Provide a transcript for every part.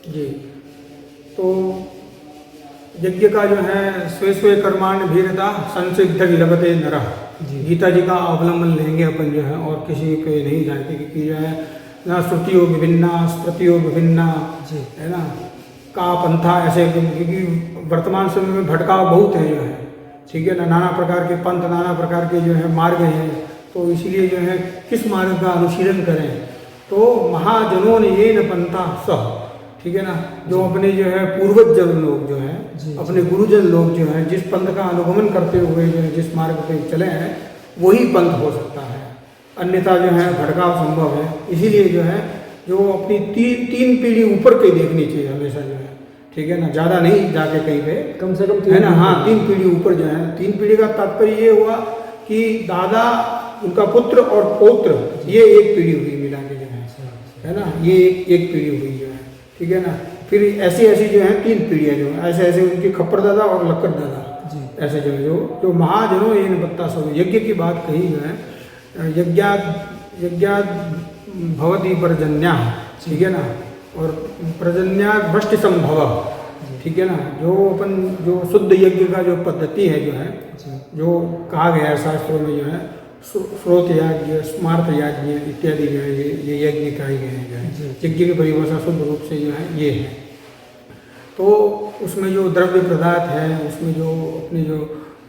जी। तो यज्ञ का जो है स्वे स्वे कर्माण भीरता संसिद्ध लभते नरः। गीता जी का अवलंबन लेंगे अपन जो है, और किसी पे नहीं जाएंगे, क्योंकि जो है ना श्रुतियों विभिन्ना स्मृतियों विभिन्ना है ना, का पंथा ऐसे, क्योंकि वर्तमान समय में भटकाव बहुत है जो है, ठीक है ना, नाना प्रकार के पंथ, नाना प्रकार के जो है मार्ग हैं। तो इसीलिए जो है किस मार्ग का अनुशीलन करें, तो महाजनों ने ये न पंथा सह, ठीक है ना, जो अपने जो है पूर्वज जन लोग जो हैं, अपने गुरुजन लोग जो हैं, जिस पंथ का अनुगमन करते हुए जो है जिस मार्ग पे चले हैं, वही पंथ हो सकता है, अन्यथा जो है भटकाव संभव है। इसीलिए जो है जो अपनी तीन पीढ़ी ऊपर के देखनी चाहिए हमेशा जो है, ठीक है ना, ज़्यादा नहीं जाके कहीं पे, कम से कम है ना, हाँ 3 पीढ़ी ऊपर जो है। 3 पीढ़ी का तात्पर्य ये हुआ कि दादा, उनका पुत्र और पौत्र, ये एक पीढ़ी हुई मिला के जो है ना, ये एक पीढ़ी हुई जो है, ठीक है ना। फिर ऐसी ऐसी जो है 3 पीढ़ियाँ जो है, ऐसे ऐसे उनकी खप्पर दादा और लक्कड़ दादा, ऐसे जो है जो महाजनों ये बत्ता सब यज्ञ की बात कही जो है, यज्ञात भवती पर्जन्या, ठीक है ना, और पर्जन्या वृष्टि संभव, ठीक है ना, जो अपन जो शुद्ध यज्ञ का जो पद्धति है जो है, जो कहा गया है शास्त्रों में जो है, स्रोत याज्ञ, स्मार्त याज्ञ इत्यादि जो है ये यज्ञ कहे गए हैं जो है, यज्ञ की परिभाषा शुद्ध रूप से जो है ये है। तो उसमें जो द्रव्य पदार्थ है, उसमें जो अपने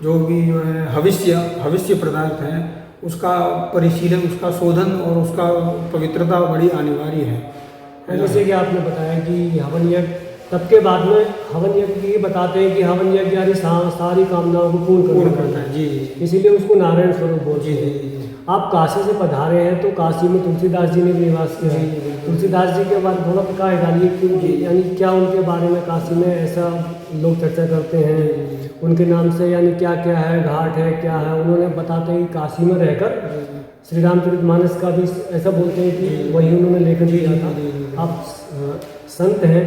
जो भी जो है हविष्य पदार्थ है, उसका परिशीलन, उसका शोधन और उसका पवित्रता बड़ी अनिवार्य है। जैसे कि आपने बताया कि हवन यज्ञ, तब के बाद में हवन यज्ञ की बताते हैं कि हवन यज्ञ यानी सारी कामनाओं को पूर्ण करता है। जी, इसीलिए उसको नारायण स्वरूप बोलते हैं। आप काशी से पधारे हैं, तो काशी में तुलसीदास जी ने भी निवास किया है। तुलसीदास जी के बारे में थोड़ा प्रकाश डालिए, क्योंकि यानी क्या उनके बारे में काशी में ऐसा लोग चर्चा करते हैं, उनके नाम से यानी क्या क्या है, घाट है, क्या है, उन्होंने बताते हैं कि काशी में रहकर श्री रामचरितमानस का भी ऐसा बोलते हैं कि वही उन्होंने लेखन किया था। आप संत हैं,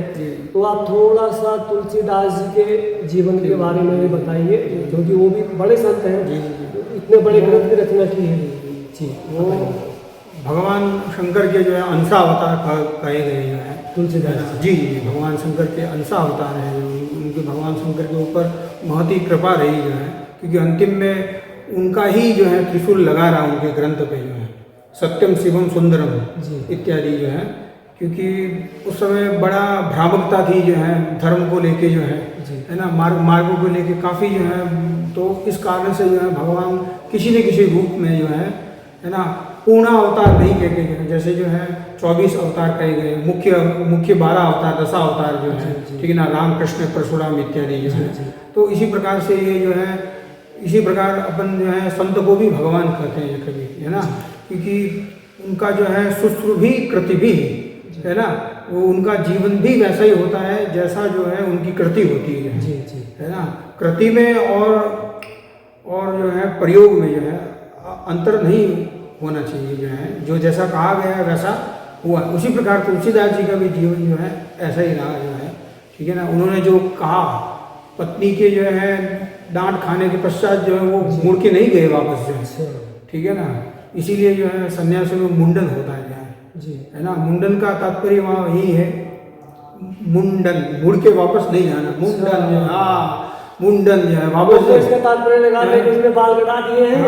तो आप थोड़ा सा तुलसीदास जी के जीवन के बारे में भी बताइए, क्योंकि वो भी बड़े संत हैं, इतने बड़े ग्रंथ की रचना की है। जी, वो भगवान शंकर के जो है अंशा अवतार कहे गए जो है तुलसीदास जी। भगवान शंकर के अंशा अवतार हैं, उनके भगवान शंकर के ऊपर बहुत ही कृपा रही जो है, क्योंकि अंतिम में उनका ही जो है त्रिशूल लगा रहा उनके ग्रंथ पे जो है, सत्यम शिवम सुंदरम इत्यादि जो है, क्योंकि उस समय बड़ा भ्रामकता थी जो है धर्म को लेके जो है ना, मार्गों को लेके काफ़ी जो है, तो इस कारण से जो है भगवान किसी न किसी रूप में जो है ना, पूर्ण अवतार नहीं कहे गए, जैसे जो है 24 अवतार कहे गए, मुख्य 12 अवतार, 10 अवतार जो है, ठीक है ना, राम कृष्ण परशुराम इत्यादि जो है। तो इसी प्रकार से ये जो है, इसी प्रकार अपन जो है संत को भी भगवान कहते हैं कभी, है ना, क्योंकि उनका जो है शुश्रूभी कृति भी है ना, वो उनका जीवन भी वैसा ही होता है जैसा जो है उनकी कृति होती है ना। कृति में और जो है प्रयोग में जो है अंतर नहीं होना चाहिए जो है, जो जैसा कहा गया है वैसा हुआ। उसी प्रकार तुलसीदास जी का भी जीवन जो है ऐसा ही रहा जो है, ठीक है ना। उन्होंने जो कहा, पत्नी के जो है डांट खाने के पश्चात जो है वो मुड़ के नहीं गए वापस जो है, ठीक है ना। इसीलिए जो है सन्यासी में मुंडन होता है जी, है ना। मुंडन का तात्पर्य वहाँ यही है, मुंडन, मुड़ के वापस नहीं जाना, मुंडन जो हाँ मुंडन जो है वापस तो इसका तात्पर्य लगा दिया कि उसने बाल कटा दिए हैं,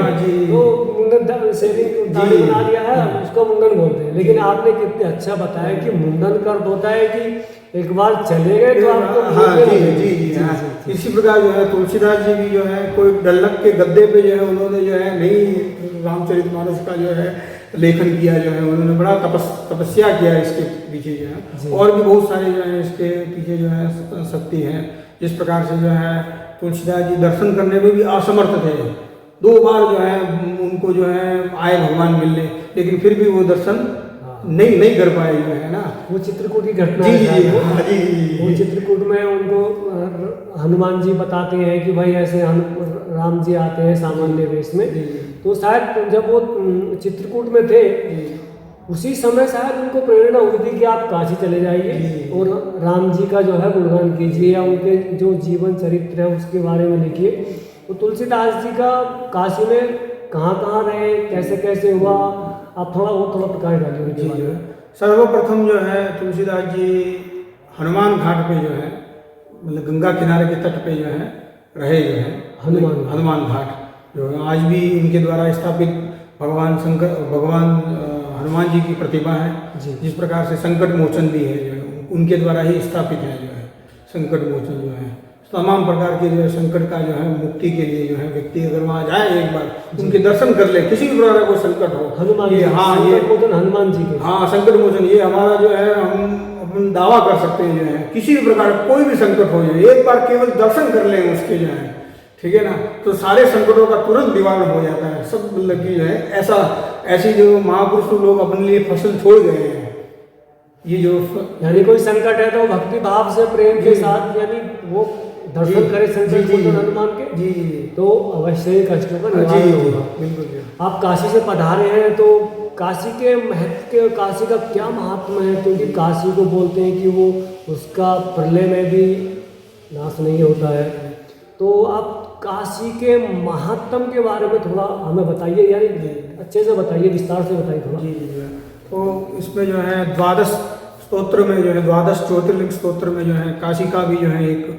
तो मुंडन शेविंग दाढ़ी बना दिया है, उसको मुंडन बोलते हैं। लेकिन आपने कितने अच्छा बताया कि मुंडन का अर्थ होता है कि एक बार चले गए तो आपको हाँ जी। इसी प्रकार जो है तुलसीदास जी भी जो है कोई डल्लक के गद्दे पे जो है उन्होंने जो है नहीं रामचरितमानस का जो है लेखन किया जो है, उन्होंने बड़ा तपस्या किया इसके पीछे जो है, और भी बहुत सारे जो है इसके पीछे जो है शक्ति है। जिस प्रकार से जो है तुलसीदास जी दर्शन करने में भी असमर्थ थे, 2 बार जो है उनको जो है आए भगवान मिलने, लेकिन फिर भी वो दर्शन नहीं कर पाए जो है ना। वो चित्रकूट की घटना जी। वो चित्रकूट में उनको हनुमान जी बताते हैं कि भाई ऐसे राम जी आते हैं सामान्य वेश में, तो शायद जब वो चित्रकूट में थे उसी समय शायद उनको प्रेरणा हुई थी कि आप काशी चले जाइए और राम जी का जो है गुणगान कीजिए, या उनके जो जीवन चरित्र है उसके बारे में लिखिए। तो तुलसीदास जी का काशी में कहाँ रहे, कैसे कैसे हुआ, आप थोड़ा प्रकाश डालिए उनके बारे में। सर्वप्रथम जो है तुलसीदास जी हनुमान घाट पे जो है, मतलब गंगा किनारे के तट पे जो है रहे, जो है हनुमान घाट जो है आज भी इनके द्वारा स्थापित भगवान हनुमान जी की प्रतिमा है। जिस प्रकार से संकट मोचन भी है जो है उनके द्वारा ही स्थापित है, जो है संकट मोचन जो है तमाम प्रकार के जो है संकट का जो है मुक्ति के लिए जो है व्यक्ति अगर वहाँ जाए एक बार उनके दर्शन कर ले, किसी भी प्रकार का कोई संकट हो, हनुमान ये हनुमान जी के, हाँ संकट मोचन ये हमारा जो है हम अपन दावा कर सकते हैं, जो है किसी भी प्रकार कोई भी संकट हो जाए एक बार केवल दर्शन कर लें उसके जो है, ठीक है ना, तो सारे संकटों का तुरंत निवारण हो जाता है। सब मतलब कि जो है ऐसी जो महापुरुष लोग अपने लिए फसल छोड़ गए हैं, ये जो यानी कोई संकट है तो भक्ति भाव से प्रेम के साथ यानी वो दर्शन करे संकट मोचन हनुमान के, जी तो अवश्य ही कष्टों का निवारण होगा। बिल्कुल। आप काशी से पधारे हैं तो काशी के महत्व, काशी का क्या महात्मा है? क्योंकि काशी को बोलते हैं कि वो उसका प्रलय में भी नाश नहीं होता है, तो आप काशी के महात्म के बारे में थोड़ा हमें बताइए, यानी अच्छे से बताइए, विस्तार से बताइए थोड़ा। जी। तो इसमें जो है द्वादश स्तोत्र में जो है, द्वादश ज्योतिर्लिंग स्तोत्र में जो है काशी का भी जो है एक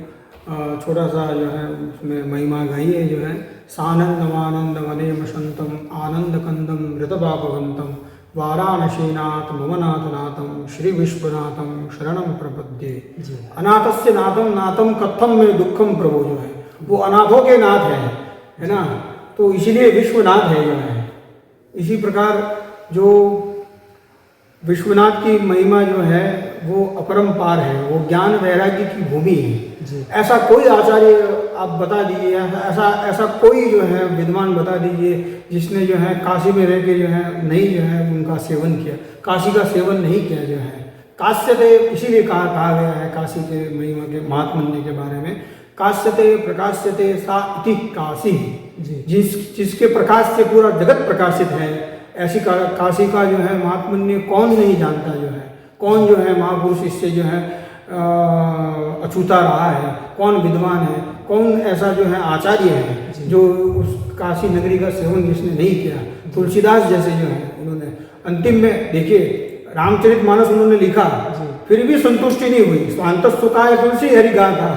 छोटा सा जो है उसमें महिमा गाई है, जो है सानंदमानंद वने मशंतम आनंद कंदम मृतपापगंतम वाराणसीनाथ ममनाथनाथम श्री विश्वनाथम शरणम प्रपद्ये। अनाथस्य नाथम नाथम कथम में दुखम प्रभु, जो है वो अनाथों के नाथ है ना, तो इसीलिए विश्वनाथ है जो है। इसी प्रकार जो विश्वनाथ की महिमा जो है वो अपरंपार है, वो ज्ञान वैराग्य की भूमि है। ऐसा कोई आचार्य आप बता दीजिए, ऐसा कोई जो है विद्वान बता दीजिए जिसने जो है काशी में रह के जो है नहीं जो है उनका सेवन किया, काशी का सेवन नहीं किया जो है। काश्यते इसीलिए कहा गया है काशी के महिमा के महात्म्य के बारे में, काश्यते प्रकाश्यते सा इति काशी, जिसके प्रकाश से पूरा जगत प्रकाशित है, ऐसी काशी का जो है महात्म्य कौन नहीं जानता, जो है कौन जो है महापुरुष इससे जो है अछूता रहा है, कौन विद्वान है, कौन ऐसा जो है आचार्य है जो उस काशी नगरी का सेवन जिसने नहीं किया। तुलसीदास जैसे जो है उन्होंने अंतिम में देखिए रामचरितमानस उन्होंने लिखा, फिर भी संतुष्टि नहीं हुई, स्वांतस्तुताय तुलसी हरि गाथा।